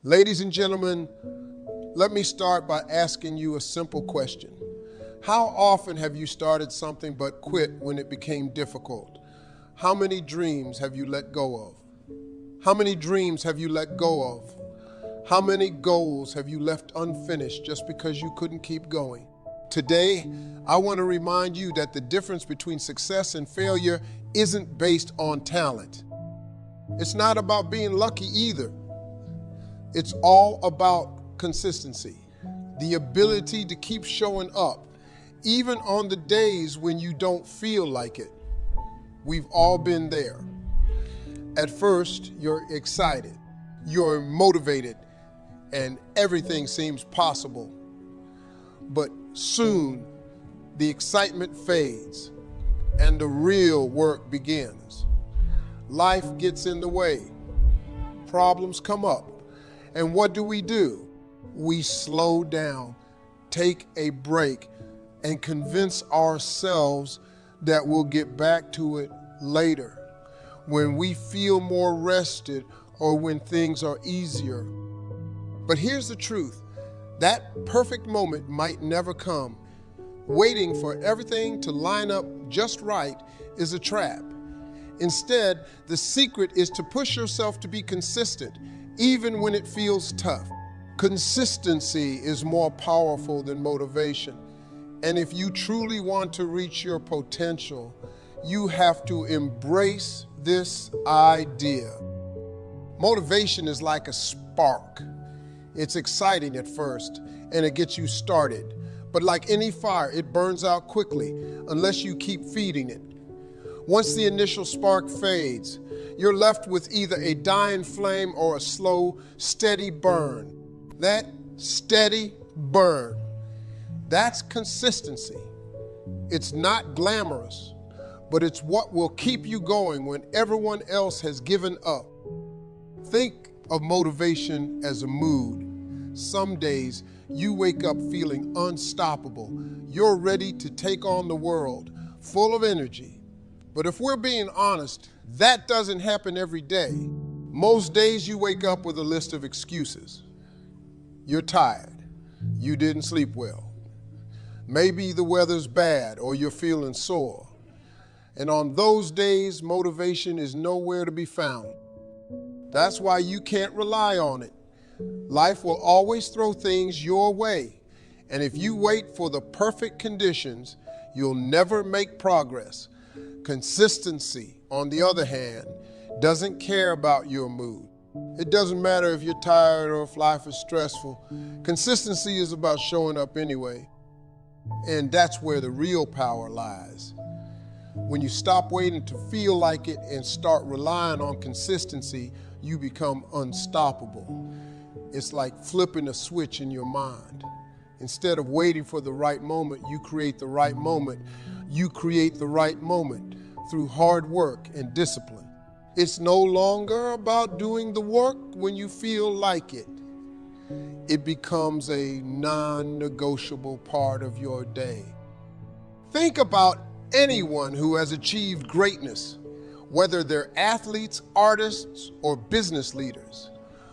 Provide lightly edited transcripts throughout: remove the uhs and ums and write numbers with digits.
Ladies and gentlemen, let me start by asking you a simple question. How often have you started something but quit when it became difficult? How many dreams have you let go of? How many dreams have you let go of? How many goals have you left unfinished just because you couldn't keep going? Today, I want to remind you that the difference between success and failure isn't based on talent. It's not about being lucky either. It's all about consistency, the ability to keep showing up, even on the days when you don't feel like it. We've all been there. At first, you're excited, you're motivated, and everything seems possible. But soon, the excitement fades and the real work begins. Life gets in the way, problems come up. And what do? We slow down, take a break, and convince ourselves that we'll get back to it later, when we feel more rested or when things are easier. But here's the truth, that perfect moment might never come. Waiting for everything to line up just right is a trap. Instead, the secret is to push yourself to be consistent, even when it feels tough. Consistency is more powerful than motivation. And if you truly want to reach your potential, you have to embrace this idea. Motivation is like a spark. It's exciting at first, and it gets you started. But like any fire, it burns out quickly unless you keep feeding it. Once the initial spark fades, you're left with either a dying flame or a slow, steady burn. That steady burn, that's consistency. It's not glamorous, but it's what will keep you going when everyone else has given up. Think of motivation as a mood. Some days you wake up feeling unstoppable. You're ready to take on the world, full of energy. But if we're being honest, that doesn't happen every day. Most days you wake up with a list of excuses. You're tired. You didn't sleep well. Maybe the weather's bad or you're feeling sore. And on those days, motivation is nowhere to be found. That's why you can't rely on it. Life will always throw things your way. And if you wait for the perfect conditions, you'll never make progress. Consistency, on the other hand, doesn't care about your mood. It doesn't matter if you're tired or if life is stressful. Consistency is about showing up anyway. And that's where the real power lies. When you stop waiting to feel like it and start relying on consistency, you become unstoppable. It's like flipping a switch in your mind. Instead of waiting for the right moment, you create the right moment. You create the right moment through hard work and discipline. It's no longer about doing the work when you feel like it. It becomes a non-negotiable part of your day. Think about anyone who has achieved greatness, whether they're athletes, artists, or business leaders.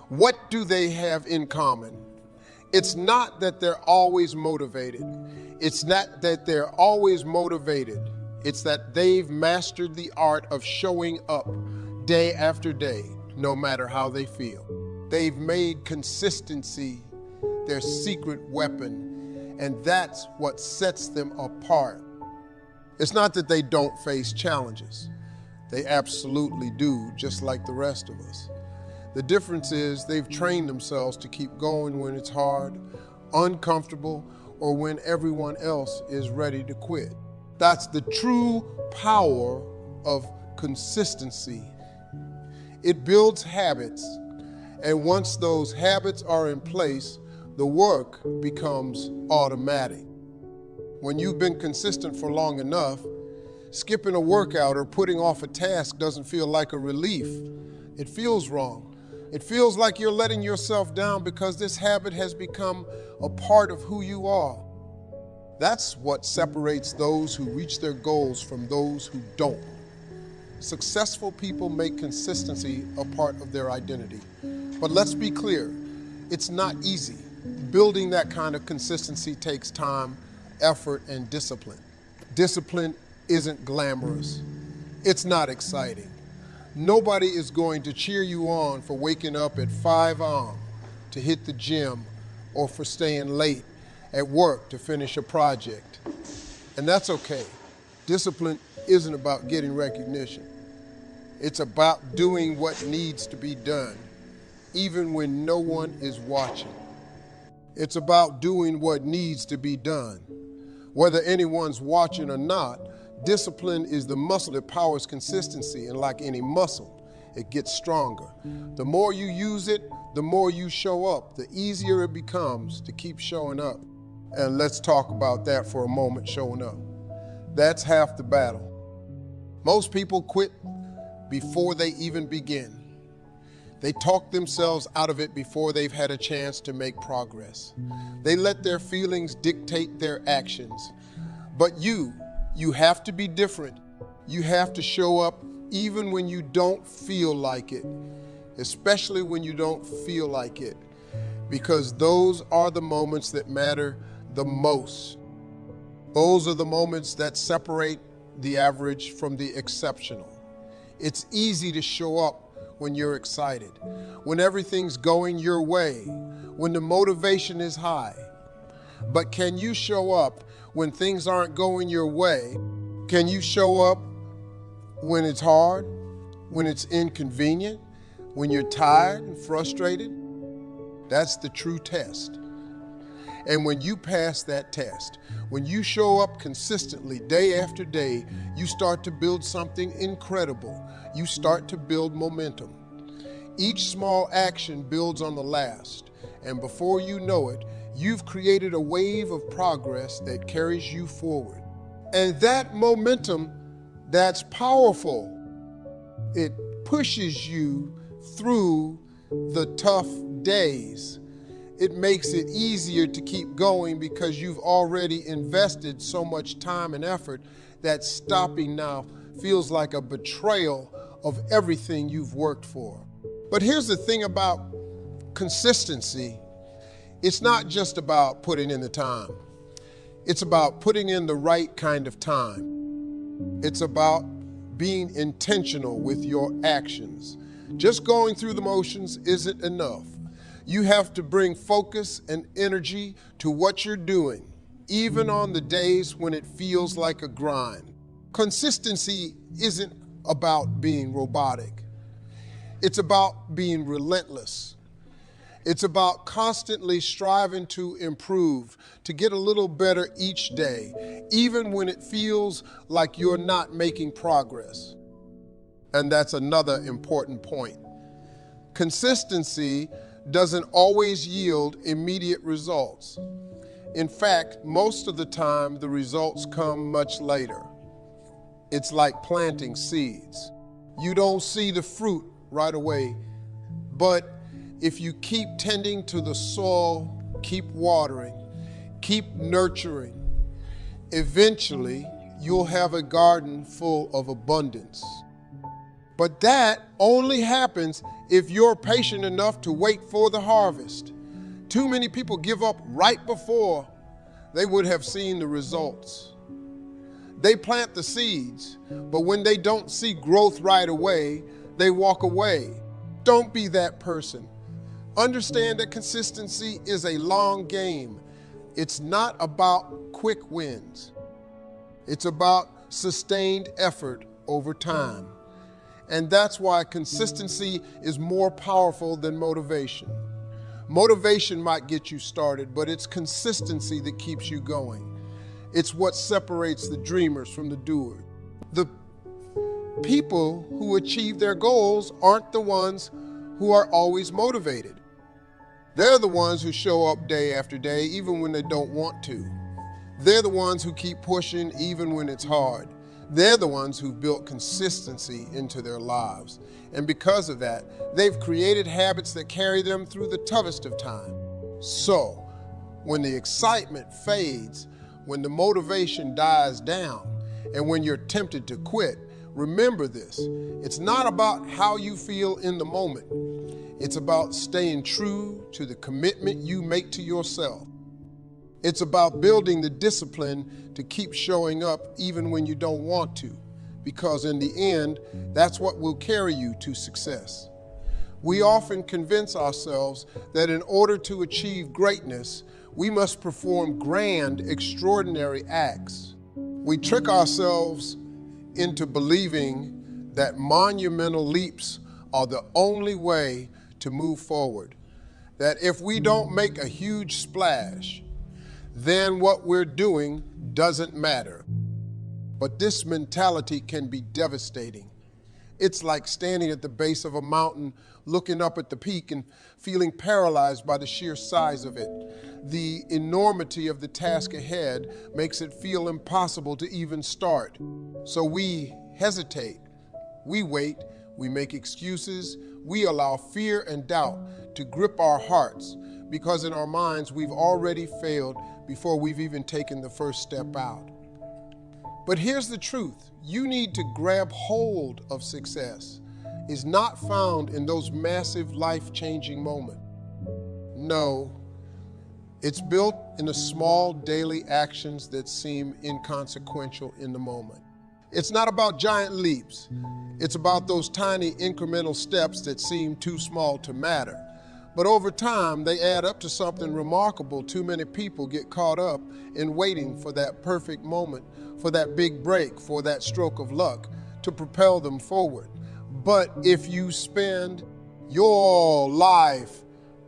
What do they have in common? It's not that they're always motivated. It's that they've mastered the art of showing up day after day, no matter how they feel. They've made consistency their secret weapon, and that's what sets them apart. It's not that they don't face challenges. They absolutely do, just like the rest of us. The difference is they've trained themselves to keep going when it's hard, uncomfortable, or when everyone else is ready to quit. That's the true power of consistency. It builds habits, and once those habits are in place, the work becomes automatic. When you've been consistent for long enough, skipping a workout or putting off a task doesn't feel like a relief. It feels wrong. It feels like you're letting yourself down because this habit has become a part of who you are. That's what separates those who reach their goals from those who don't. Successful people make consistency a part of their identity. But let's be clear, It's not easy. Building that kind of consistency takes time, effort, and discipline. Discipline isn't glamorous. It's not exciting. Nobody is going to cheer you on for waking up at 5 a.m. to hit the gym or for staying late at work to finish a project. And that's okay. Discipline isn't about getting recognition. It's about doing what needs to be done, even when no one is watching. It's about doing what needs to be done. Whether anyone's watching or not, discipline is the muscle that powers consistency, and like any muscle, it gets stronger. The more you use it, the more you show up, the easier it becomes to keep showing up. And let's talk about that for a moment, showing up. That's half the battle. Most people quit before they even begin. They talk themselves out of it before they've had a chance to make progress. They let their feelings dictate their actions. But you have to be different. You have to show up even when you don't feel like it, especially when you don't feel like it, because those are the moments that matter the most. Those are the moments that separate the average from the exceptional. It's easy to show up when you're excited, when everything's going your way, when the motivation is high. But can you show up when things aren't going your way? Can you show up when it's hard, when it's inconvenient, when you're tired and frustrated? That's the true test. And when you pass that test, when you show up consistently day after day, you start to build something incredible. You start to build momentum. Each small action builds on the last, and before you know it, you've created a wave of progress that carries you forward. And that momentum, that's powerful. It pushes you through the tough days. It makes it easier to keep going because you've already invested so much time and effort that stopping now feels like a betrayal of everything you've worked for. But here's the thing about consistency. It's not just about putting in the time. It's about putting in the right kind of time. It's about being intentional with your actions. Just going through the motions isn't enough. You have to bring focus and energy to what you're doing, even on the days when it feels like a grind. Consistency isn't about being robotic. It's about being relentless. It's about constantly striving to improve, to get a little better each day, even when it feels like you're not making progress. And that's another important point. Consistency doesn't always yield immediate results. In fact, most of the time, the results come much later. It's like planting seeds. You don't see the fruit right away, but if you keep tending to the soil, keep watering, keep nurturing, eventually you'll have a garden full of abundance. But that only happens if you're patient enough to wait for the harvest. Too many people give up right before they would have seen the results. They plant the seeds, but when they don't see growth right away, they walk away. Don't be that person. Understand that consistency is a long game. It's not about quick wins. It's about sustained effort over time. And that's why consistency is more powerful than motivation. Motivation might get you started, but it's consistency that keeps you going. It's what separates the dreamers from the doers. The people who achieve their goals aren't the ones who are always motivated. They're the ones who show up day after day, even when they don't want to. They're the ones who keep pushing even when it's hard. They're the ones who've built consistency into their lives. And because of that, they've created habits that carry them through the toughest of time. So, when the excitement fades, when the motivation dies down, and when you're tempted to quit, remember this. It's not about how you feel in the moment. It's about staying true to the commitment you make to yourself. It's about building the discipline to keep showing up even when you don't want to, because in the end, that's what will carry you to success. We often convince ourselves that in order to achieve greatness, we must perform grand, extraordinary acts. We trick ourselves into believing that monumental leaps are the only way to move forward. That if we don't make a huge splash, then what we're doing doesn't matter. But this mentality can be devastating. It's like standing at the base of a mountain, looking up at the peak and feeling paralyzed by the sheer size of it. The enormity of the task ahead makes it feel impossible to even start. So we hesitate, we wait, we make excuses, we allow fear and doubt to grip our hearts because in our minds we've already failed before we've even taken the first step out. But here's the truth. You need to grab hold of success. It's not found in those massive life-changing moments. No, it's built in the small daily actions that seem inconsequential in the moment. It's not about giant leaps. It's about those tiny incremental steps that seem too small to matter. But over time, they add up to something remarkable. Too many people get caught up in waiting for that perfect moment, for that big break, for that stroke of luck to propel them forward. But if you spend your life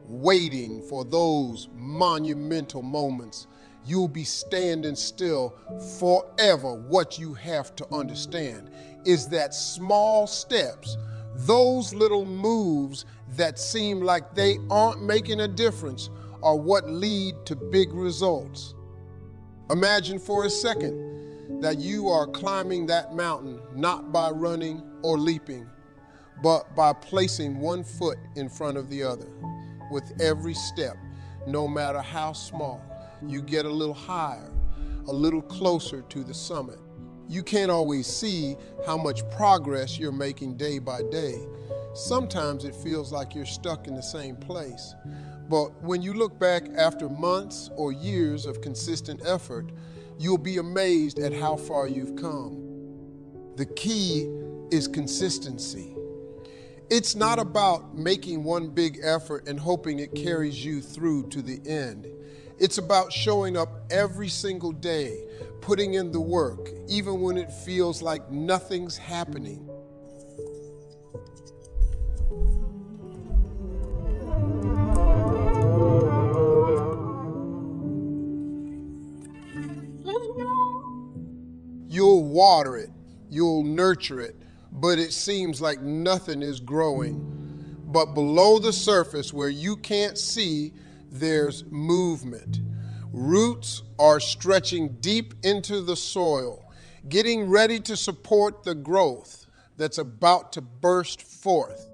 waiting for those monumental moments, you'll be standing still forever. What you have to understand is that small steps, those little moves that seem like they aren't making a difference, are what lead to big results. Imagine for a second that you are climbing that mountain not by running or leaping, but by placing one foot in front of the other. With every step, no matter how small, you get a little higher, a little closer to the summit. You can't always see how much progress you're making day by day. Sometimes it feels like you're stuck in the same place. But when you look back after months or years of consistent effort, you'll be amazed at how far you've come. The key is consistency. It's not about making one big effort and hoping it carries you through to the end. It's about showing up every single day, putting in the work, even when it feels like nothing's happening. You'll water it, you'll nurture it, but it seems like nothing is growing. But below the surface, where you can't see, there's movement. Roots are stretching deep into the soil, getting ready to support the growth that's about to burst forth.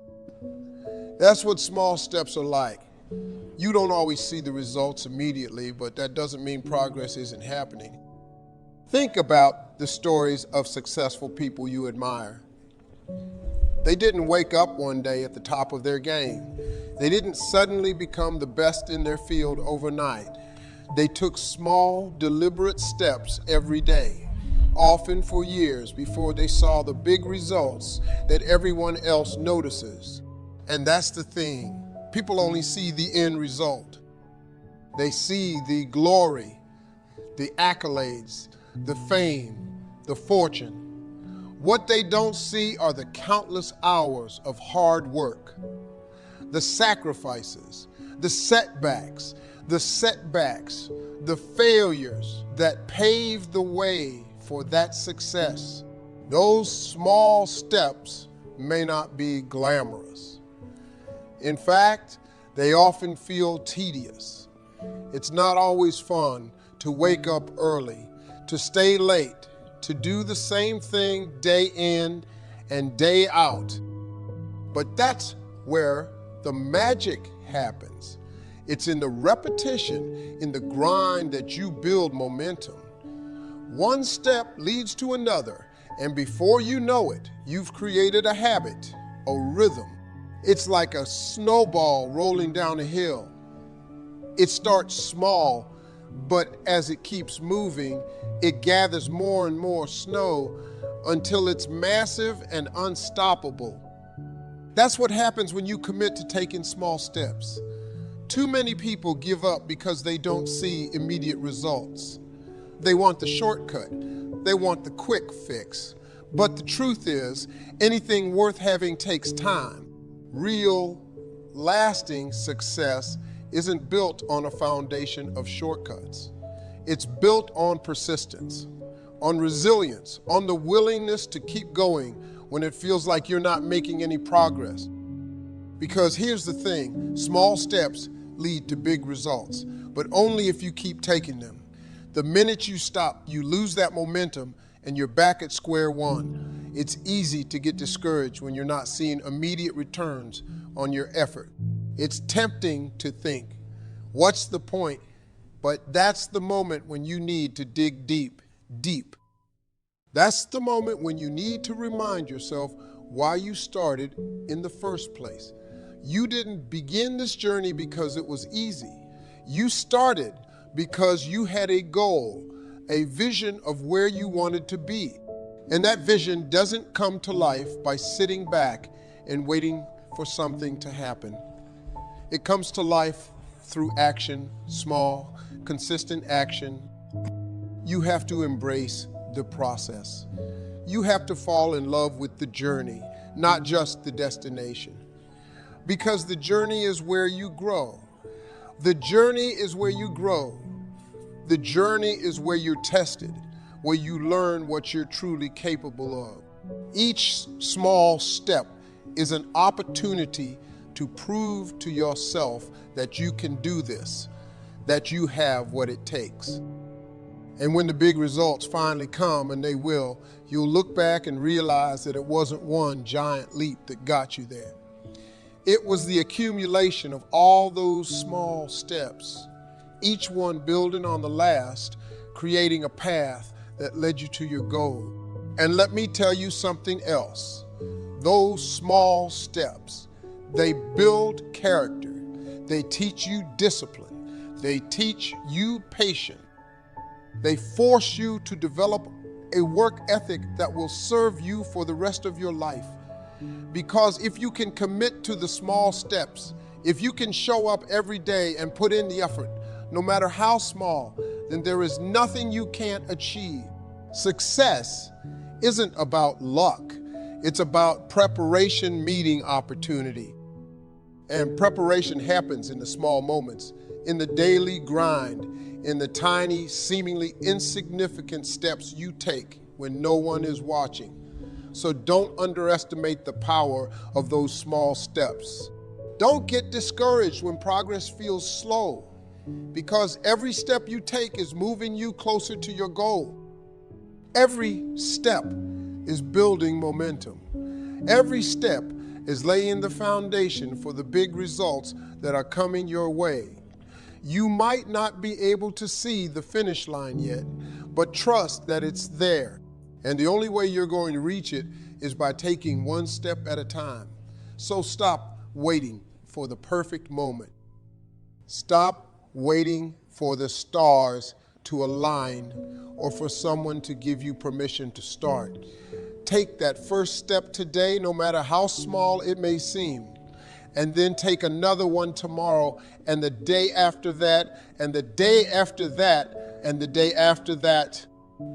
That's what small steps are like. You don't always see the results immediately, but that doesn't mean progress isn't happening. Think about the stories of successful people you admire. They didn't wake up one day at the top of their game. They didn't suddenly become the best in their field overnight. They took small, deliberate steps every day, often for years before they saw the big results that everyone else notices. And that's the thing. People only see the end result. They see the glory, the accolades, the fame, the fortune. What they don't see are the countless hours of hard work, the sacrifices, the setbacks, the failures that paved the way for that success. Those small steps may not be glamorous. In fact, they often feel tedious. It's not always fun to wake up early, to stay late, to do the same thing day in and day out. But that's where the magic happens. It's in the repetition, in the grind that you build momentum. One step leads to another, and before you know it, you've created a habit, a rhythm, It's like a snowball rolling down a hill. It starts small, but as it keeps moving, it gathers more and more snow until it's massive and unstoppable. That's what happens when you commit to taking small steps. Too many people give up because they don't see immediate results. They want the shortcut. They want the quick fix. But the truth is, anything worth having takes time. Real, lasting success isn't built on a foundation of shortcuts. It's built on persistence, on resilience, on the willingness to keep going when it feels like you're not making any progress. Because here's the thing, small steps lead to big results, but only if you keep taking them. The minute you stop, you lose that momentum and you're back at square one. It's easy to get discouraged when you're not seeing immediate returns on your effort. It's tempting to think, what's the point? But that's the moment when you need to dig deep, deep. That's the moment when you need to remind yourself why you started in the first place. You didn't begin this journey because it was easy. You started because you had a goal, a vision of where you wanted to be. And that vision doesn't come to life by sitting back and waiting for something to happen. It comes to life through action, small, consistent action. You have to embrace the process. You have to fall in love with the journey, not just the destination. Because the journey is where you grow. The journey is where you grow. The journey is where you're tested, where you learn what you're truly capable of. Each small step is an opportunity to prove to yourself that you can do this, that you have what it takes. And when the big results finally come, and they will, you'll look back and realize that it wasn't one giant leap that got you there. It was the accumulation of all those small steps, each one building on the last, creating a path that led you to your goal. And let me tell you something else. Those small steps, they build character. They teach you discipline. They teach you patience. They force you to develop a work ethic that will serve you for the rest of your life. Because if you can commit to the small steps, if you can show up every day and put in the effort, no matter how small, then there is nothing you can't achieve. Success isn't about luck. It's about preparation meeting opportunity. And preparation happens in the small moments, in the daily grind, in the tiny, seemingly insignificant steps you take when no one is watching. So don't underestimate the power of those small steps. Don't get discouraged when progress feels slow, because every step you take is moving you closer to your goal. Every step is building momentum. Every step is laying the foundation for the big results that are coming your way. You might not be able to see the finish line yet, but trust that it's there. And the only way you're going to reach it is by taking one step at a time. So stop waiting for the perfect moment. Stop waiting for the stars to align or for someone to give you permission to start. Take that first step today, no matter how small it may seem, and then take another one tomorrow, and the day after that, and the day after that, and the day after that.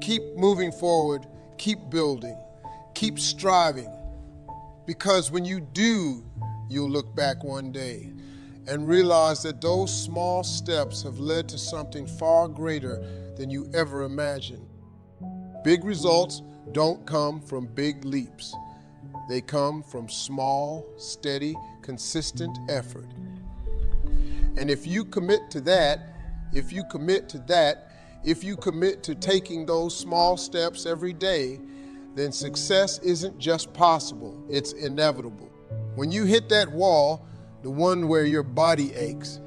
Keep moving forward, keep building, keep striving, because when you do, you'll look back one day and realize that those small steps have led to something far greater than you ever imagined. Big results don't come from big leaps. They come from small, steady, consistent effort. And if you commit to that, if you commit to taking those small steps every day, then success isn't just possible, it's inevitable. When you hit that wall, the one where your body aches,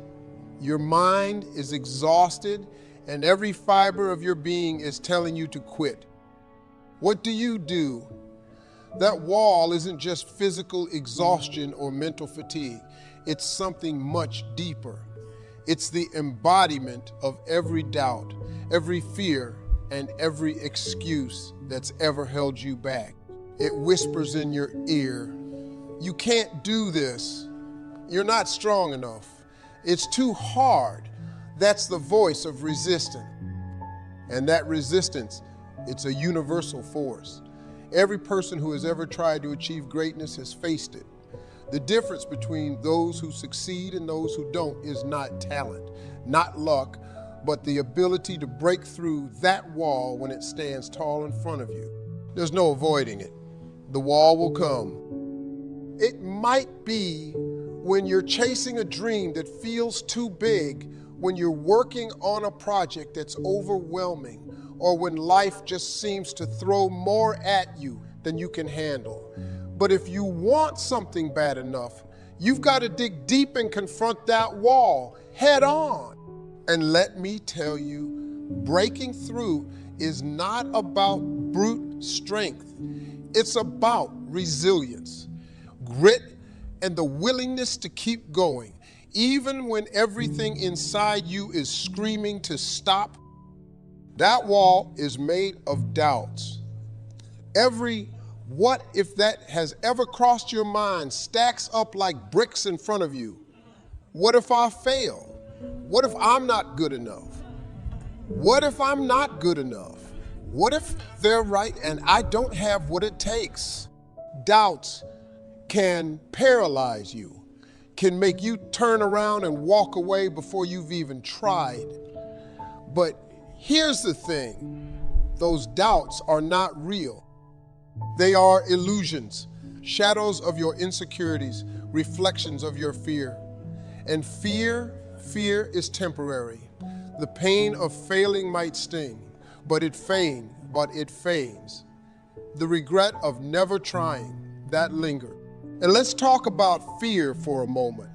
your mind is exhausted, and every fiber of your being is telling you to quit, what do? That wall isn't just physical exhaustion or mental fatigue. It's something much deeper. It's the embodiment of every doubt, every fear, and every excuse that's ever held you back. It whispers in your ear, "You can't do this. You're not strong enough. It's too hard." That's the voice of resistance. And that resistance, it's a universal force. Every person who has ever tried to achieve greatness has faced it. The difference between those who succeed and those who don't is not talent, not luck, but the ability to break through that wall when it stands tall in front of you. There's no avoiding it. The wall will come. It might be when you're chasing a dream that feels too big, when you're working on a project that's overwhelming, or when life just seems to throw more at you than you can handle. But if you want something bad enough, you've got to dig deep and confront that wall head on. And let me tell you, breaking through is not about brute strength. It's about resilience, grit, and the willingness to keep going, even when everything inside you is screaming to stop. That wall is made of doubts. Every what if that has ever crossed your mind stacks up like bricks in front of you. What if I fail? What if I'm not good enough? What if I'm not good enough? What if they're right and I don't have what it takes? Doubts can paralyze you, can make you turn around and walk away before you've even tried. But here's the thing, those doubts are not real. They are illusions, shadows of your insecurities, reflections of your fear. And fear is temporary. The pain of failing might sting, but it fades. The regret of never trying, that lingers. And let's talk about fear for a moment.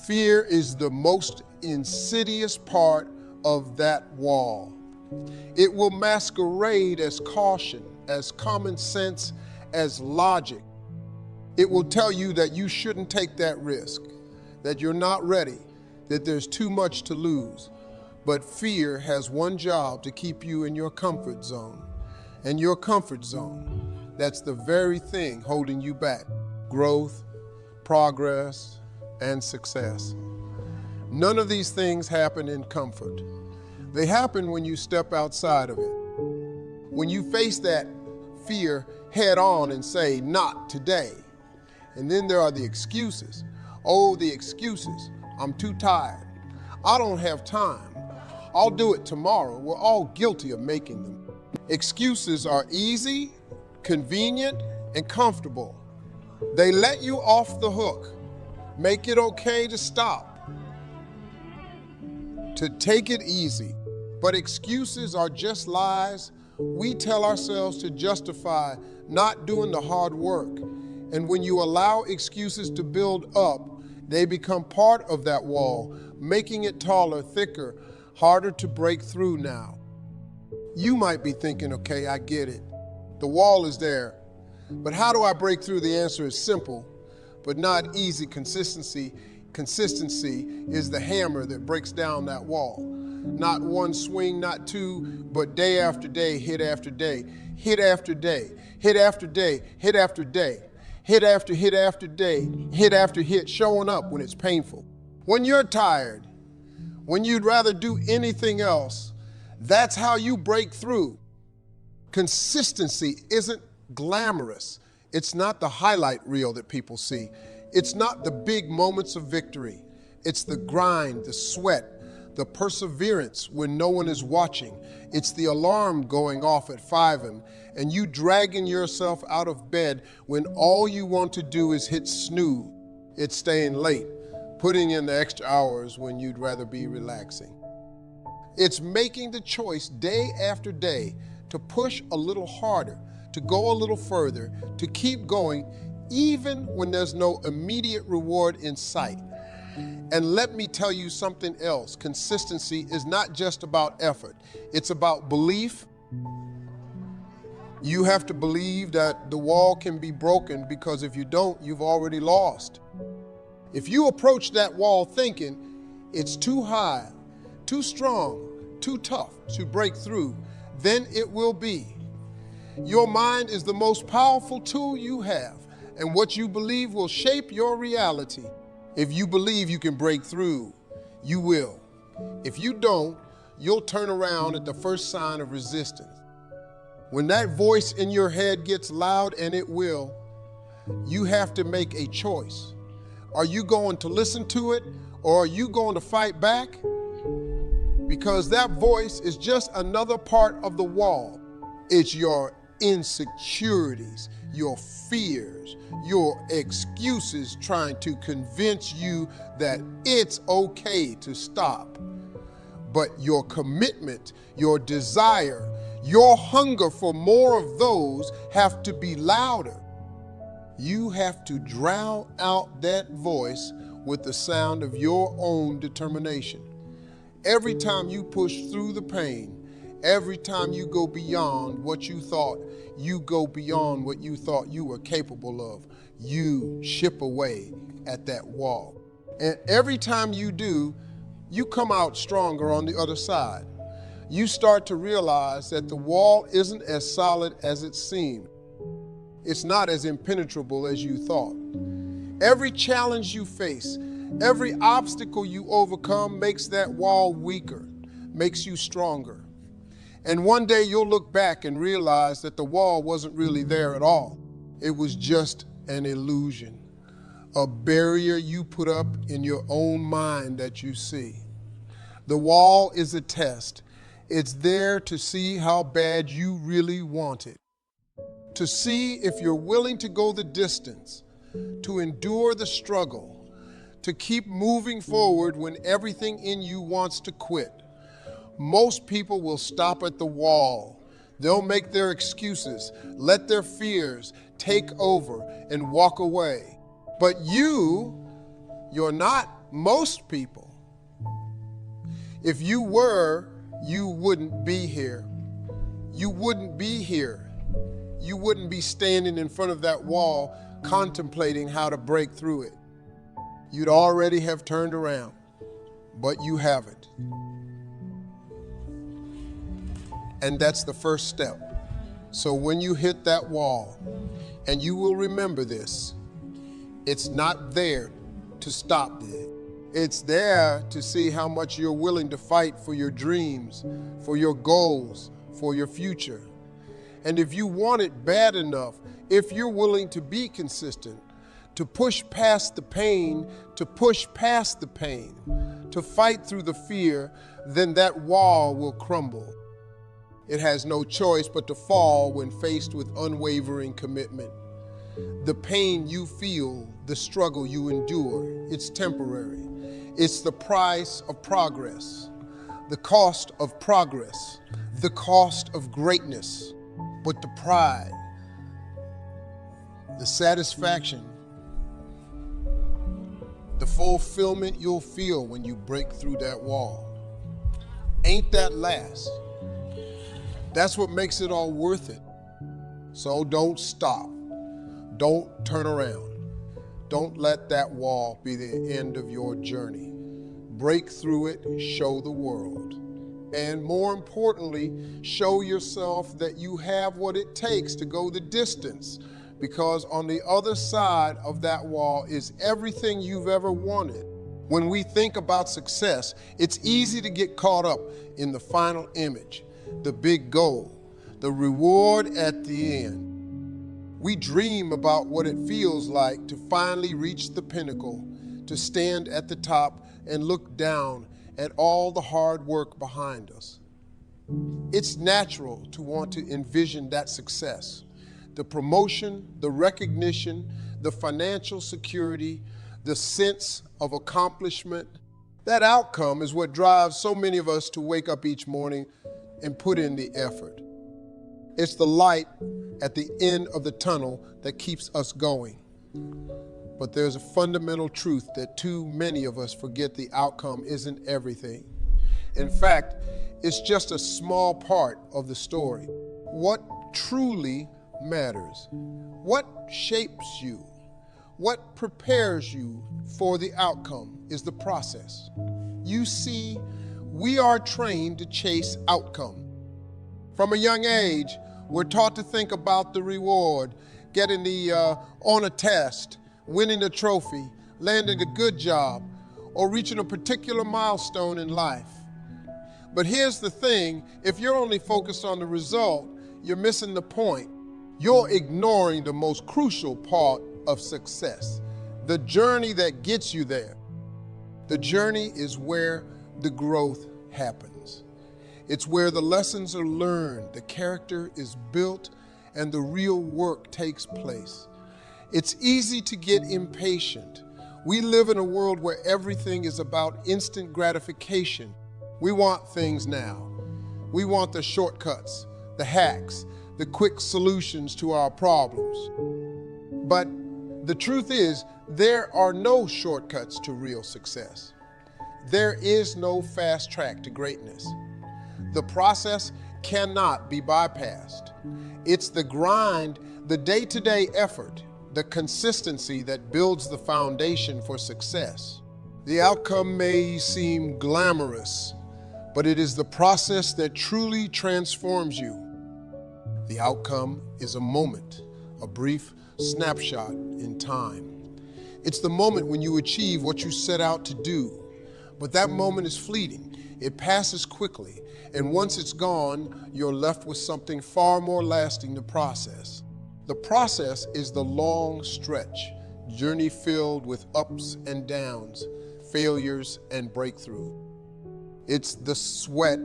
Fear is the most insidious part of that wall. It will masquerade as caution, as common sense, as logic. It will tell you that you shouldn't take that risk, that you're not ready, that there's too much to lose. But fear has one job: to keep you in your comfort zone. And your comfort zone, that's the very thing holding you back. Growth, progress, and success. None of these things happen in comfort. They happen when you step outside of it. When you face that fear head on and say, "Not today." And then there are the excuses. Oh, the excuses. "I'm too tired. I don't have time. I'll do it tomorrow." We're all guilty of making them. Excuses are easy, convenient, and comfortable. They let you off the hook, make it okay to stop, to take it easy. But excuses are just lies we tell ourselves to justify not doing the hard work. And when you allow excuses to build up, they become part of that wall, making it taller, thicker, harder to break through now. You might be thinking, okay, I get it. The wall is there. But how do I break through? The answer is simple, but not easy. Consistency is the hammer that breaks down that wall. Not one swing, not two, but day after day, hit after day, hit after day, hit after day, hit after day, hit after hit after day, hit after hit, showing up when it's painful. When you're tired, when you'd rather do anything else, that's how you break through. Consistency isn't glamorous. It's not the highlight reel that people see. It's not the big moments of victory. It's the grind, the sweat, the perseverance when no one is watching. It's the alarm going off at 5 a.m. and you dragging yourself out of bed when all you want to do is hit snooze. It's staying late, putting in the extra hours when you'd rather be relaxing. It's making the choice day after day to push a little harder, to go a little further, to keep going, even when there's no immediate reward in sight. And let me tell you something else. Consistency is not just about effort. It's about belief. You have to believe that the wall can be broken, because if you don't, you've already lost. If you approach that wall thinking it's too high, too strong, too tough to break through, then it will be. Your mind is the most powerful tool you have, and what you believe will shape your reality. If you believe you can break through, you will. If you don't, you'll turn around at the first sign of resistance. When that voice in your head gets loud, and it will, you have to make a choice. Are you going to listen to it, or are you going to fight back? Because that voice is just another part of the wall. It's your insecurities, your fears, your excuses trying to convince you that it's okay to stop. But your commitment, your desire, your hunger for more of those have to be louder. You have to drown out that voice with the sound of your own determination. Every time you push through the pain, every time you go beyond what you thought, you go beyond what you thought you were capable of, you chip away at that wall. And every time you do, you come out stronger on the other side. You start to realize that the wall isn't as solid as it seemed. It's not as impenetrable as you thought. Every challenge you face, every obstacle you overcome makes that wall weaker, makes you stronger. And one day you'll look back and realize that the wall wasn't really there at all. It was just an illusion, a barrier you put up in your own mind that you see. The wall is a test. It's there to see how bad you really want it, to see if you're willing to go the distance, to endure the struggle, to keep moving forward when everything in you wants to quit. Most people will stop at the wall. They'll make their excuses, let their fears take over and walk away. But you're not most people. If you were, you wouldn't be here. You wouldn't be here. You wouldn't be standing in front of that wall contemplating how to break through it. You'd already have turned around, but you haven't. And that's the first step. So when you hit that wall, and you will remember this, it's not there to stop it. It's there to see how much you're willing to fight for your dreams, for your goals, for your future. And if you want it bad enough, if you're willing to be consistent, to push past the pain, to push past the pain, to fight through the fear, then that wall will crumble. It has no choice but to fall when faced with unwavering commitment. The pain you feel, the struggle you endure, it's temporary. It's the price of progress, the cost of progress, the cost of greatness. But the pride, the satisfaction, the fulfillment you'll feel when you break through that wall, ain't that last? That's what makes it all worth it. So don't stop. Don't turn around. Don't let that wall be the end of your journey. Break through it, show the world. And more importantly, show yourself that you have what it takes to go the distance, because on the other side of that wall is everything you've ever wanted. When we think about success, it's easy to get caught up in the final image, the big goal, the reward at the end. We dream about what it feels like to finally reach the pinnacle, to stand at the top and look down at all the hard work behind us. It's natural to want to envision that success, the promotion, the recognition, the financial security, the sense of accomplishment. That outcome is what drives so many of us to wake up each morning and put in the effort. It's the light at the end of the tunnel that keeps us going. But there's a fundamental truth that too many of us forget: the outcome isn't everything. In fact, it's just a small part of the story. What truly matters. What shapes you, what prepares you for the outcome is the process. You see, we are trained to chase outcome. From a young age, we're taught to think about the reward, getting on a test, winning a trophy, landing a good job, or reaching a particular milestone in life. But here's the thing, if you're only focused on the result, you're missing the point. You're ignoring the most crucial part of success, the journey that gets you there. The journey is where the growth happens. It's where the lessons are learned, the character is built, and the real work takes place. It's easy to get impatient. We live in a world where everything is about instant gratification. We want things now. We want the shortcuts, the hacks, the quick solutions to our problems. But the truth is, there are no shortcuts to real success. There is no fast track to greatness. The process cannot be bypassed. It's the grind, the day-to-day effort, the consistency that builds the foundation for success. The outcome may seem glamorous, but it is the process that truly transforms you. The outcome is a moment, a brief snapshot in time. It's the moment when you achieve what you set out to do. But that moment is fleeting. It passes quickly, and once it's gone, you're left with something far more lasting to process. The process is the long stretch, journey filled with ups and downs, failures and breakthrough. It's the sweat,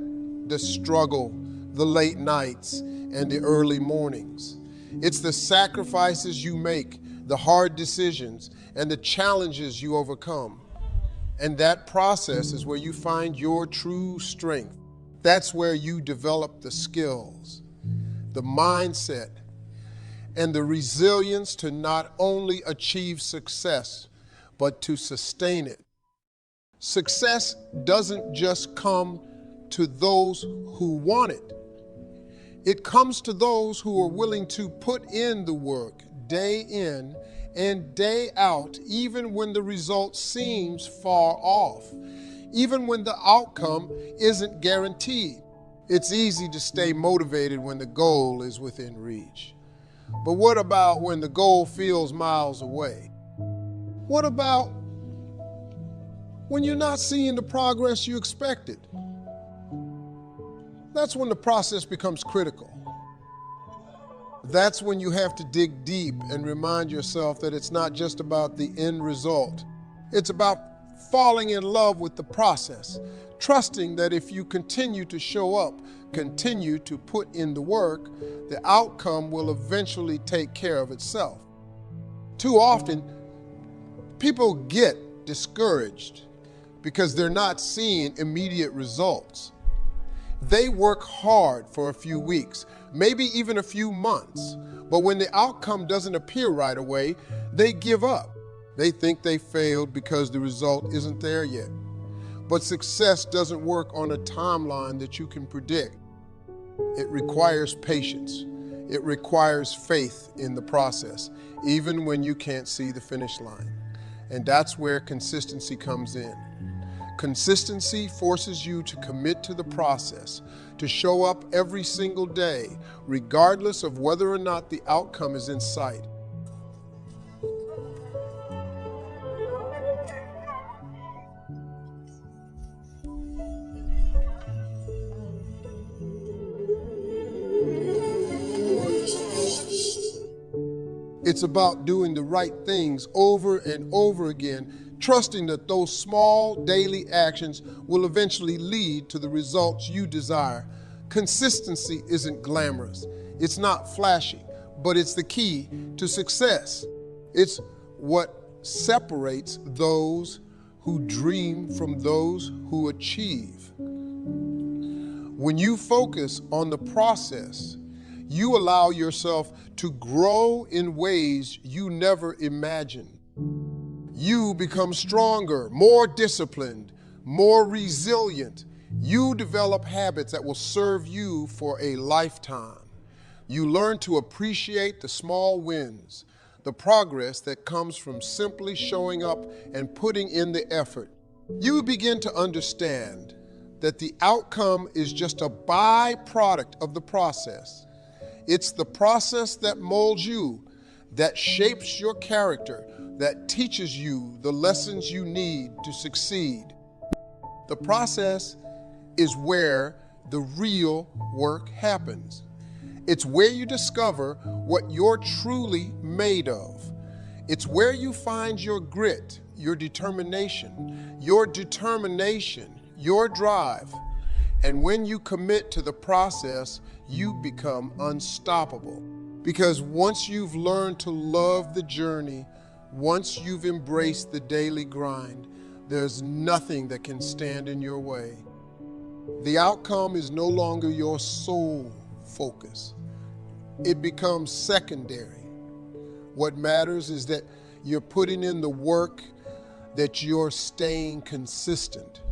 the struggle, the late nights, and the early mornings. It's the sacrifices you make, the hard decisions, and the challenges you overcome. And that process is where you find your true strength. That's where you develop the skills, the mindset, and the resilience to not only achieve success, but to sustain it. Success doesn't just come to those who want it. It comes to those who are willing to put in the work day in and day out, even when the result seems far off, even when the outcome isn't guaranteed. It's easy to stay motivated when the goal is within reach. But what about when the goal feels miles away? What about when you're not seeing the progress you expected? That's when the process becomes critical. That's when you have to dig deep and remind yourself that it's not just about the end result. It's about falling in love with the process, trusting that if you continue to show up, continue to put in the work, the outcome will eventually take care of itself. Too often, people get discouraged because they're not seeing immediate results. They work hard for a few weeks, maybe even a few months, but when the outcome doesn't appear right away, they give up. They think they failed because the result isn't there yet. But success doesn't work on a timeline that you can predict. It requires patience. It requires faith in the process, even when you can't see the finish line. And that's where consistency comes in. Consistency forces you to commit to the process, to show up every single day, regardless of whether or not the outcome is in sight. It's about doing the right things over and over again, trusting that those small daily actions will eventually lead to the results you desire. Consistency isn't glamorous. It's not flashy, but it's the key to success. It's what separates those who dream from those who achieve. When you focus on the process, you allow yourself to grow in ways you never imagined. You become stronger, more disciplined, more resilient. You develop habits that will serve you for a lifetime. You learn to appreciate the small wins, the progress that comes from simply showing up and putting in the effort. You begin to understand that the outcome is just a byproduct of the process. It's the process that molds you, that shapes your character, that teaches you the lessons you need to succeed. The process is where the real work happens. It's where you discover what you're truly made of. It's where you find your grit, your determination, your drive. And when you commit to the process, you become unstoppable. Because once you've learned to love the journey, once you've embraced the daily grind, there's nothing that can stand in your way. The outcome is no longer your sole focus. It becomes secondary. What matters is that you're putting in the work, that you're staying consistent,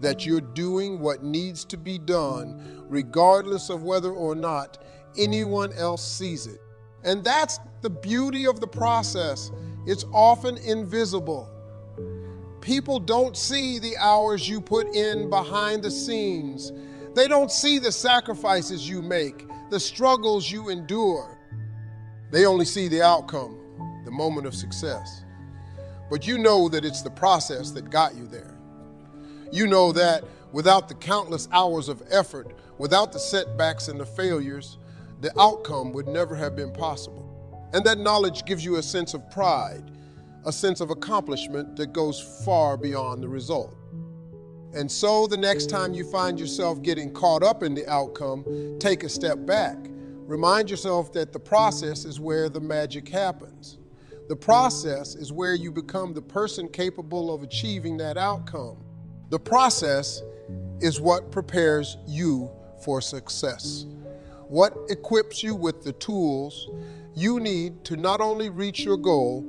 that you're doing what needs to be done, regardless of whether or not anyone else sees it. And that's the beauty of the process. It's often invisible. People don't see the hours you put in behind the scenes. They don't see the sacrifices you make, the struggles you endure. They only see the outcome, the moment of success. But you know that it's the process that got you there. You know that without the countless hours of effort, without the setbacks and the failures, the outcome would never have been possible. And that knowledge gives you a sense of pride, a sense of accomplishment that goes far beyond the result. And so the next time you find yourself getting caught up in the outcome, take a step back. Remind yourself that the process is where the magic happens. The process is where you become the person capable of achieving that outcome. The process is what prepares you for success, what equips you with the tools you need to not only reach your goal,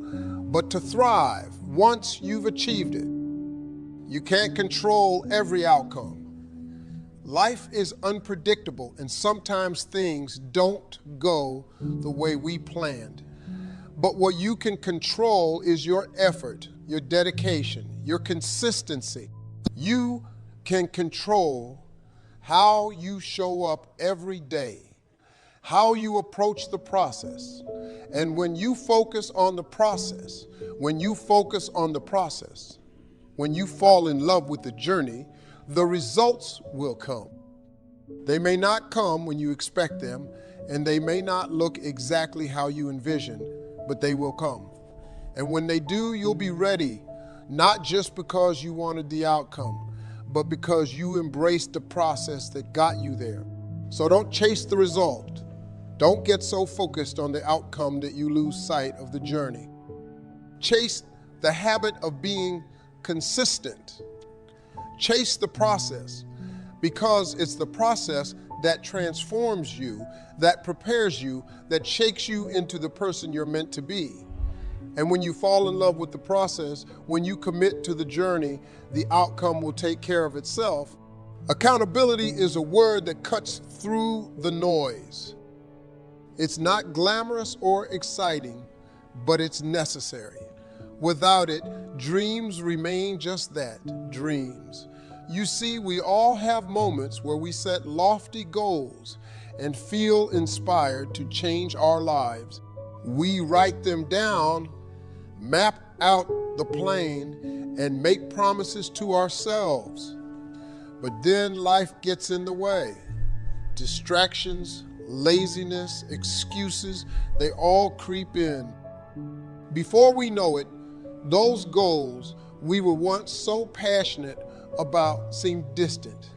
but to thrive once you've achieved it. You can't control every outcome. Life is unpredictable, and sometimes things don't go the way we planned. But what you can control is your effort, your dedication, your consistency. You can control how you show up every day, how you approach the process. And when you focus on the process, when you fall in love with the journey, the results will come. They may not come when you expect them, and they may not look exactly how you envision, but they will come. And when they do, you'll be ready, not just because you wanted the outcome, but because you embraced the process that got you there. So don't chase the result. Don't get so focused on the outcome that you lose sight of the journey. Chase the habit of being consistent. Chase the process, because it's the process that transforms you, that prepares you, that shakes you into the person you're meant to be. And when you fall in love with the process, when you commit to the journey, the outcome will take care of itself. Accountability is a word that cuts through the noise. It's not glamorous or exciting, but it's necessary. Without it, dreams remain just that, dreams. You see, we all have moments where we set lofty goals and feel inspired to change our lives. We write them down, map out the plan, and make promises to ourselves. But then life gets in the way. Distractions, laziness, excuses, they all creep in. Before we know it, those goals we were once so passionate about seem distant,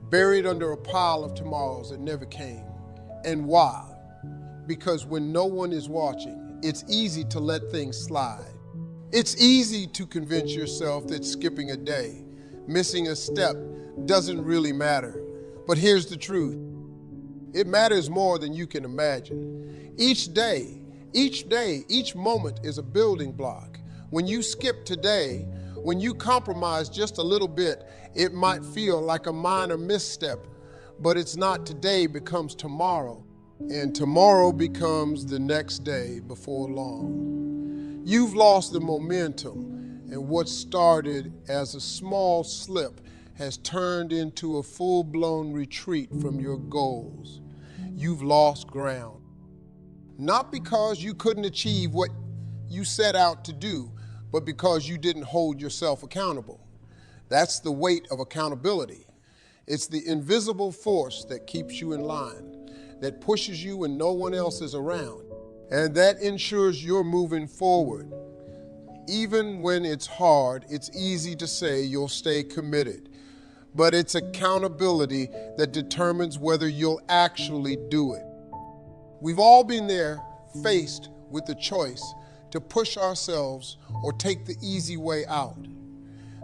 buried under a pile of tomorrows that never came. And why? Because when no one is watching, it's easy to let things slide. It's easy to convince yourself that skipping a day, missing a step, doesn't really matter. But here's the truth. It matters more than you can imagine. Each day, each moment is a building block. When you skip today, when you compromise just a little bit, it might feel like a minor misstep, but it's not. Today becomes tomorrow. and tomorrow becomes the next day before long. You've lost the momentum, and what started as a small slip has turned into a full-blown retreat from your goals. You've lost ground. Not because you couldn't achieve what you set out to do, but because you didn't hold yourself accountable. That's the weight of accountability. It's the invisible force that keeps you in line, that pushes you when no one else is around, and that ensures you're moving forward. Even when it's hard, it's easy to say you'll stay committed, but it's accountability that determines whether you'll actually do it. We've all been there, faced with the choice to push ourselves or take the easy way out.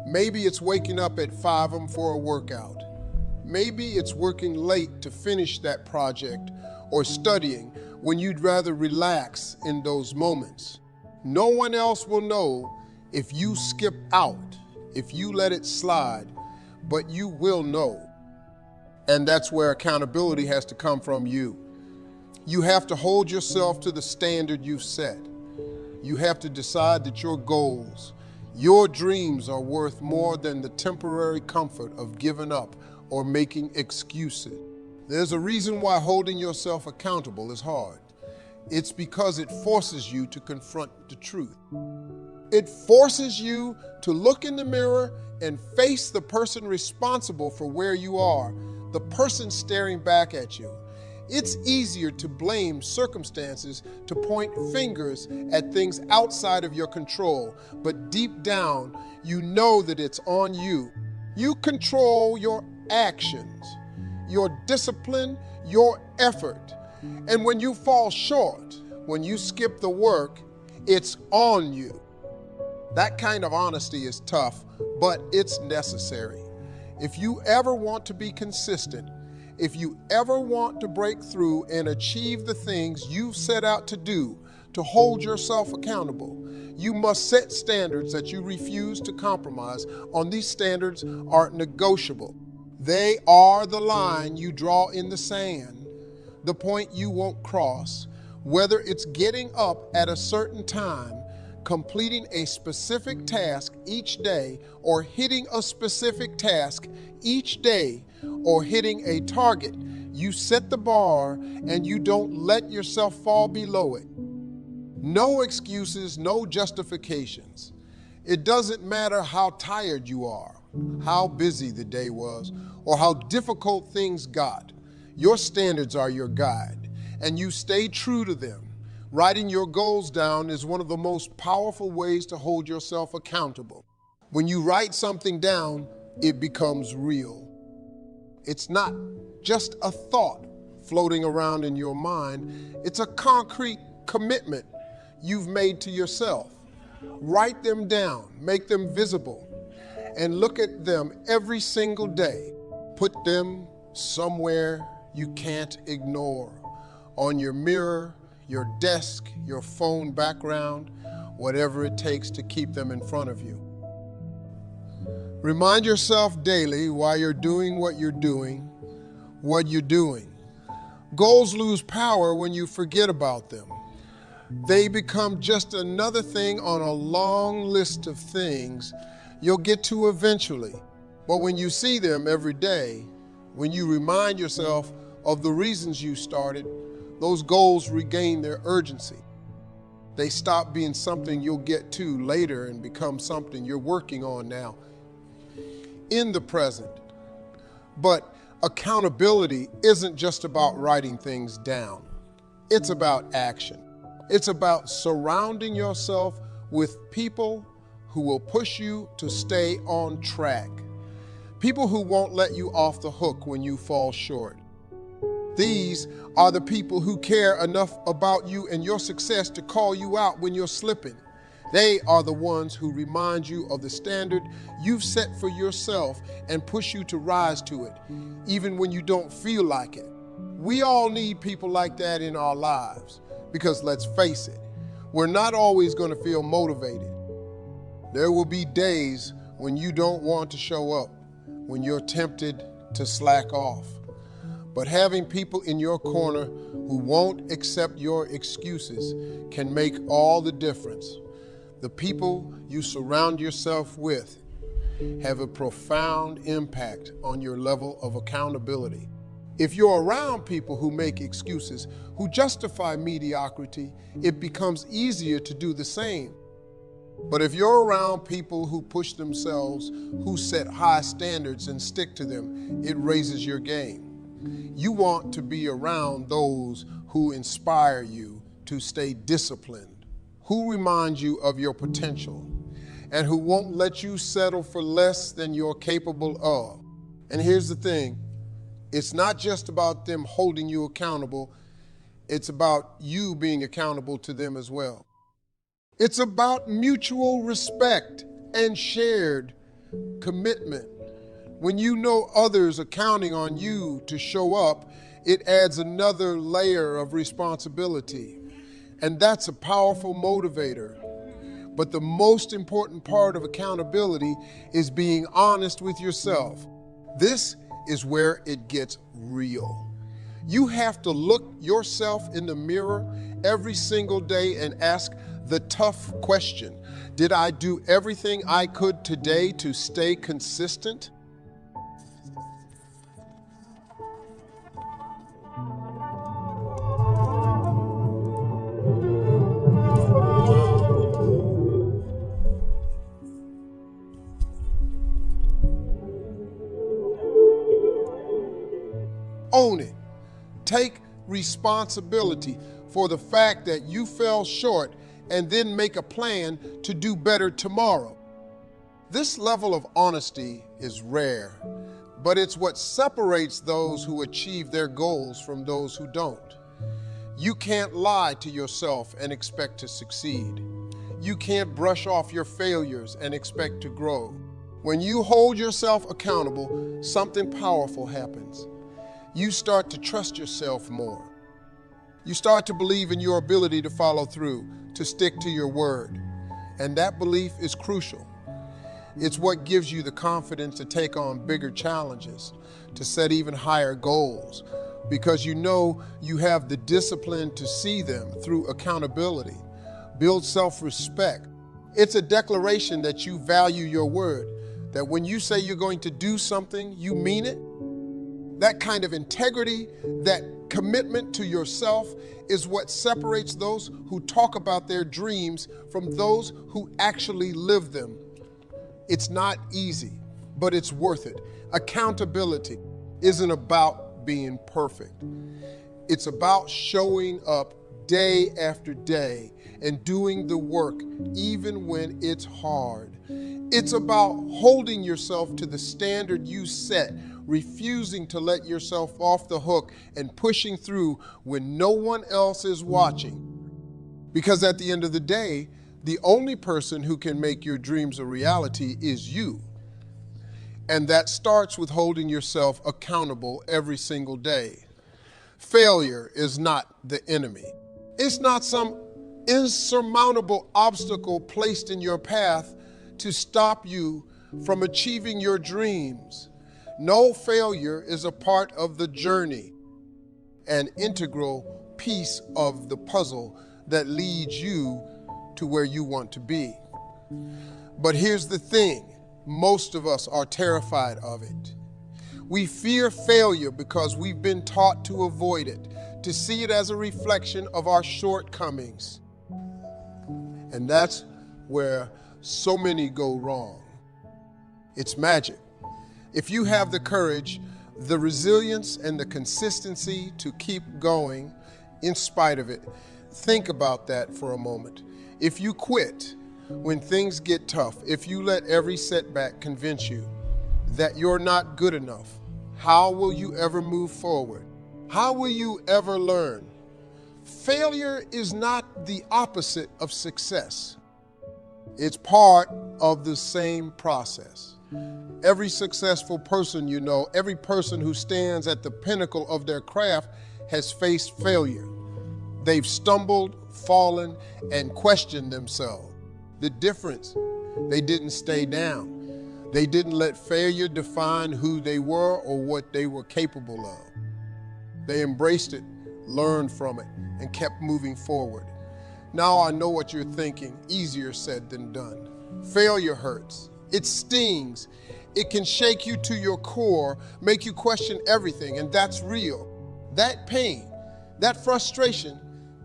Maybe it's waking up at 5 a.m. for a workout. Maybe it's working late to finish that project or studying when you'd rather relax in those moments. No one else will know if you skip out, if you let it slide, but you will know. And that's where accountability has to come from you. You have to hold yourself to the standard you've set. You have to decide that your goals, your dreams are worth more than the temporary comfort of giving up or making excuses. There's a reason why holding yourself accountable is hard. It's because it forces you to confront the truth. It forces you to look in the mirror and face the person responsible for where you are, the person staring back at you. It's easier to blame circumstances, to point fingers at things outside of your control, but deep down, you know that it's on you. You control your actions, your discipline, your effort. And when you fall short, when you skip the work, it's on you. That kind of honesty is tough, but it's necessary. If you ever want to be consistent, if you ever want to break through and achieve the things you've set out to do, to hold yourself accountable, you must set standards that you refuse to compromise on. These standards are negotiable. They are the line you draw in the sand, the point you won't cross, whether it's getting up at a certain time, completing a specific task each day, or hitting a specific task each day, or hitting a target. You set the bar and you don't let yourself fall below it. No excuses, no justifications. It doesn't matter how tired you are, how busy the day was, or how difficult things got. Your standards are your guide, and you stay true to them. Writing your goals down is one of the most powerful ways to hold yourself accountable. When you write something down, it becomes real. It's not just a thought floating around in your mind. It's a concrete commitment you've made to yourself. Write them down, make them visible, and look at them every single day. Put them somewhere you can't ignore, on your mirror, your desk, your phone background, whatever it takes to keep them in front of you. Remind yourself daily why you're doing what you're doing, what you're doing. Goals lose power when you forget about them. They become just another thing on a long list of things you'll get to eventually. But when you see them every day, when you remind yourself of the reasons you started, those goals regain their urgency. They stop being something you'll get to later and become something you're working on now, in the present. But accountability isn't just about writing things down. It's about action. It's about surrounding yourself with people who will push you to stay on track. People who won't let you off the hook when you fall short. These are the people who care enough about you and your success to call you out when you're slipping. They are the ones who remind you of the standard you've set for yourself and push you to rise to it, even when you don't feel like it. We all need people like that in our lives, because let's face it, we're not always going to feel motivated. There will be days when you don't want to show up, when you're tempted to slack off. But having people in your corner who won't accept your excuses can make all the difference. The people you surround yourself with have a profound impact on your level of accountability. If you're around people who make excuses, who justify mediocrity, it becomes easier to do the same. But if you're around people who push themselves, who set high standards and stick to them, it raises your game. You want to be around those who inspire you to stay disciplined, who remind you of your potential, and who won't let you settle for less than you're capable of. And here's the thing, it's not just about them holding you accountable, it's about you being accountable to them as well. It's about mutual respect and shared commitment. When you know others are counting on you to show up, it adds another layer of responsibility. And that's a powerful motivator. But the most important part of accountability is being honest with yourself. This is where it gets real. You have to look yourself in the mirror every single day and ask the tough question. Did I do everything I could today to stay consistent? Own it. Take responsibility for the fact that you fell short and then make a plan to do better tomorrow. This level of honesty is rare, but it's what separates those who achieve their goals from those who don't. You can't lie to yourself and expect to succeed. You can't brush off your failures and expect to grow. When you hold yourself accountable, something powerful happens. You start to trust yourself more. You start to believe in your ability to follow through, to stick to your word. And that belief is crucial. It's what gives you the confidence to take on bigger challenges, to set even higher goals, because you know you have the discipline to see them through accountability. Build self-respect. It's a declaration that you value your word, that when you say you're going to do something, you mean it. That kind of integrity, that commitment to yourself is what separates those who talk about their dreams from those who actually live them. It's not easy, but it's worth it. Accountability isn't about being perfect. It's about showing up day after day and doing the work even when it's hard. It's about holding yourself to the standard you set, refusing to let yourself off the hook and pushing through when no one else is watching. Because at the end of the day, the only person who can make your dreams a reality is you. And that starts with holding yourself accountable every single day. Failure is not the enemy. It's not some insurmountable obstacle placed in your path to stop you from achieving your dreams. No, failure is a part of the journey, an integral piece of the puzzle that leads you to where you want to be. But here's the thing, most of us are terrified of it. We fear failure because we've been taught to avoid it, to see it as a reflection of our shortcomings. And that's where so many go wrong. It's magic. If you have the courage, the resilience, and the consistency to keep going in spite of it, think about that for a moment. If you quit when things get tough, if you let every setback convince you that you're not good enough, how will you ever move forward? How will you ever learn? Failure is not the opposite of success. It's part of the same process. Every successful person you know, every person who stands at the pinnacle of their craft has faced failure. They've stumbled, fallen, and questioned themselves. The difference, they didn't stay down. They didn't let failure define who they were or what they were capable of. They embraced it, learned from it, and kept moving forward. Now I know what you're thinking, easier said than done. Failure hurts. It stings. It can shake you to your core, make you question everything, and that's real. That pain, that frustration,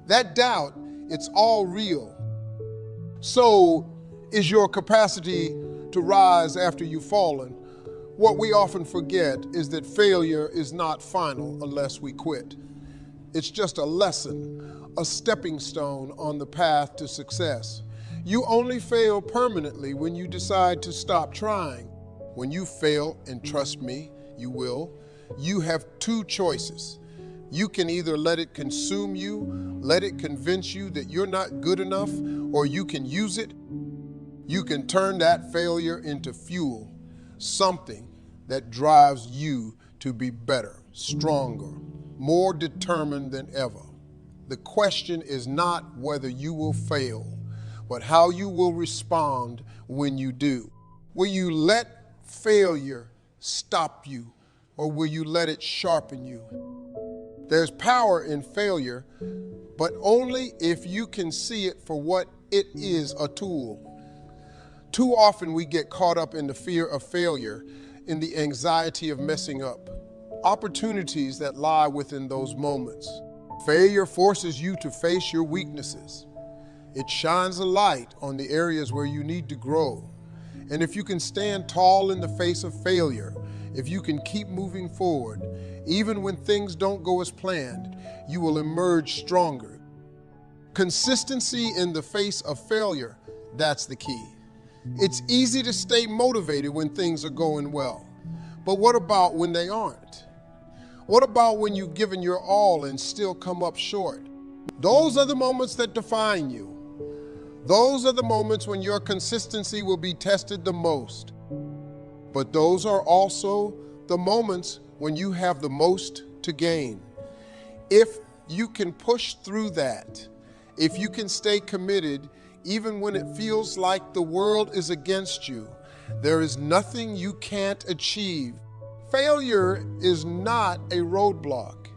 that doubt, it's all real. So is your capacity to rise after you've fallen. What we often forget is that failure is not final unless we quit. It's just a lesson, a stepping stone on the path to success. You only fail permanently when you decide to stop trying. When you fail, and trust me, you will, you have two choices. You can either let it consume you, let it convince you that you're not good enough, or you can use it. You can turn that failure into fuel, something that drives you to be better, stronger, more determined than ever. The question is not whether you will fail, but how you will respond when you do. Will you let failure stop you, or will you let it sharpen you? There's power in failure, but only if you can see it for what it is, a tool. Too often we get caught up in the fear of failure, in the anxiety of messing up. Opportunities that lie within those moments. Failure forces you to face your weaknesses. It shines a light on the areas where you need to grow. And if you can stand tall in the face of failure, if you can keep moving forward, even when things don't go as planned, you will emerge stronger. Consistency in the face of failure, that's the key. It's easy to stay motivated when things are going well. But what about when they aren't? What about when you've given your all and still come up short? Those are the moments that define you. Those are the moments when your consistency will be tested the most. But those are also the moments when you have the most to gain. If you can push through that, if you can stay committed, even when it feels like the world is against you, there is nothing you can't achieve. Failure is not a roadblock.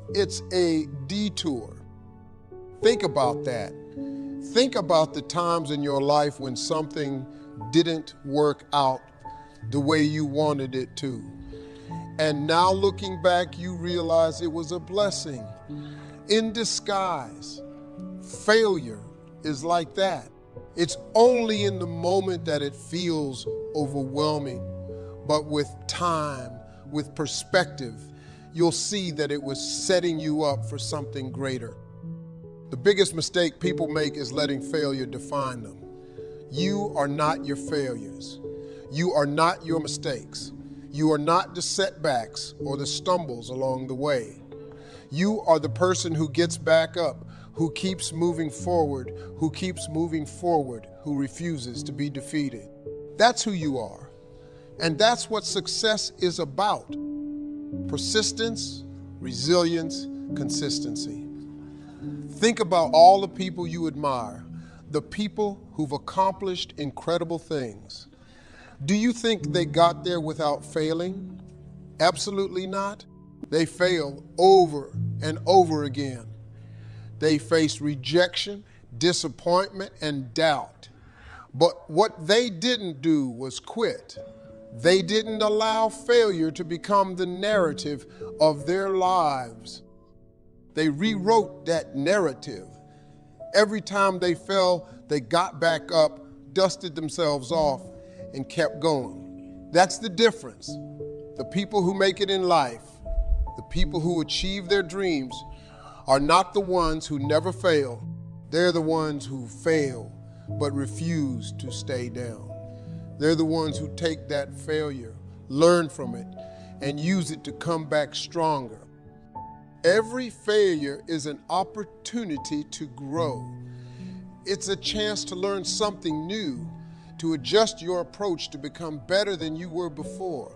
It's a detour. Think about that. Think about the times in your life when something didn't work out the way you wanted it to. And now looking back, you realize it was a blessing in disguise. Failure is like that. It's only in the moment that it feels overwhelming. But with time, with perspective, you'll see that it was setting you up for something greater. The biggest mistake people make is letting failure define them. You are not your failures. You are not your mistakes. You are not the setbacks or the stumbles along the way. You are the person who gets back up, who keeps moving forward, who refuses to be defeated. That's who you are. And that's what success is about. Persistence, resilience, consistency. Think about all the people you admire, the people who've accomplished incredible things. Do you think they got there without failing? Absolutely not. They failed over and over again. They faced rejection, disappointment, and doubt. But what they didn't do was quit. They didn't allow failure to become the narrative of their lives. They rewrote that narrative. Every time they fell, they got back up, dusted themselves off, and kept going. That's the difference. The people who make it in life, the people who achieve their dreams, are not the ones who never fail. They're the ones who fail but refuse to stay down. They're the ones who take that failure, learn from it, and use it to come back stronger. Every failure is an opportunity to grow. It's a chance to learn something new, to adjust your approach to become better than you were before.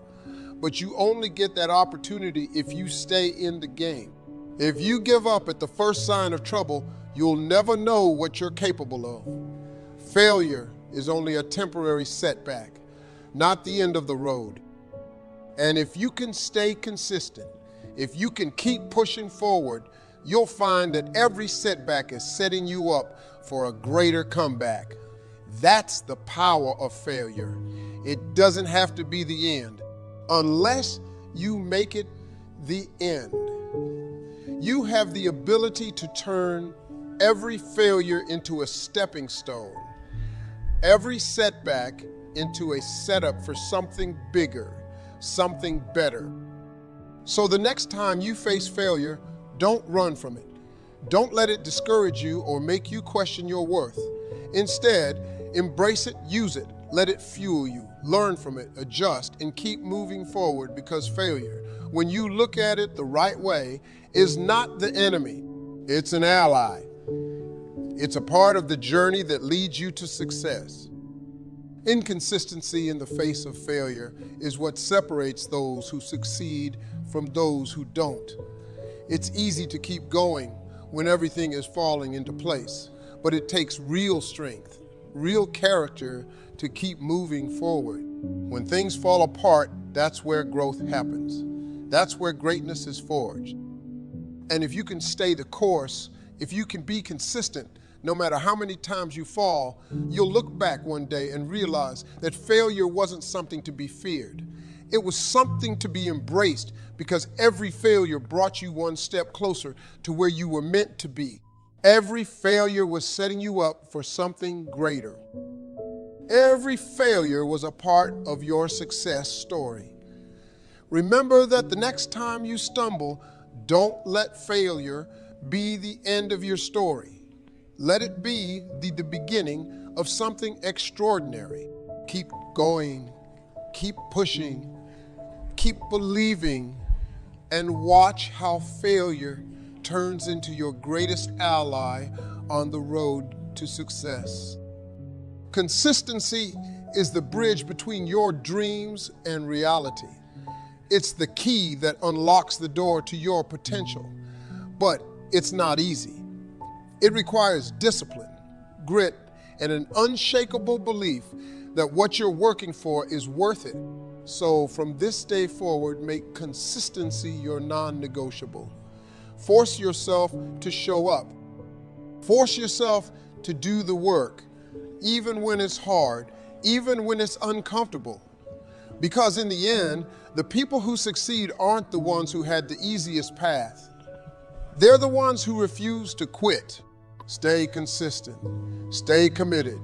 But you only get that opportunity if you stay in the game. If you give up at the first sign of trouble, you'll never know what you're capable of. Failure is only a temporary setback, not the end of the road. And if you can stay consistent, If you can keep pushing forward, you'll find that every setback is setting you up for a greater comeback. That's the power of failure. It doesn't have to be the end, unless you make it the end. You have the ability to turn every failure into a stepping stone, every setback into a setup for something bigger, something better. So the next time you face failure, don't run from it. Don't let it discourage you or make you question your worth. Instead, embrace it, use it, let it fuel you, learn from it, adjust, and keep moving forward, because failure, when you look at it the right way, is not the enemy. It's an ally. It's a part of the journey that leads you to success. Inconsistency in the face of failure is what separates those who succeed from those who don't. It's easy to keep going when everything is falling into place, but it takes real strength, real character to keep moving forward. When things fall apart, that's where growth happens. That's where greatness is forged. And if you can stay the course, if you can be consistent, no matter how many times you fall, you'll look back one day and realize that failure wasn't something to be feared. It was something to be embraced, because every failure brought you one step closer to where you were meant to be. Every failure was setting you up for something greater. Every failure was a part of your success story. Remember that the next time you stumble, don't let failure be the end of your story. Let it be the beginning of something extraordinary. Keep going, keep pushing, keep believing, and watch how failure turns into your greatest ally on the road to success. Consistency is the bridge between your dreams and reality. It's the key that unlocks the door to your potential, but it's not easy. It requires discipline, grit, and an unshakable belief that what you're working for is worth it. So from this day forward, make consistency your non-negotiable. Force yourself to show up. Force yourself to do the work, even when it's hard, even when it's uncomfortable. Because in the end, the people who succeed aren't the ones who had the easiest path. They're the ones who refuse to quit. Stay consistent, stay committed,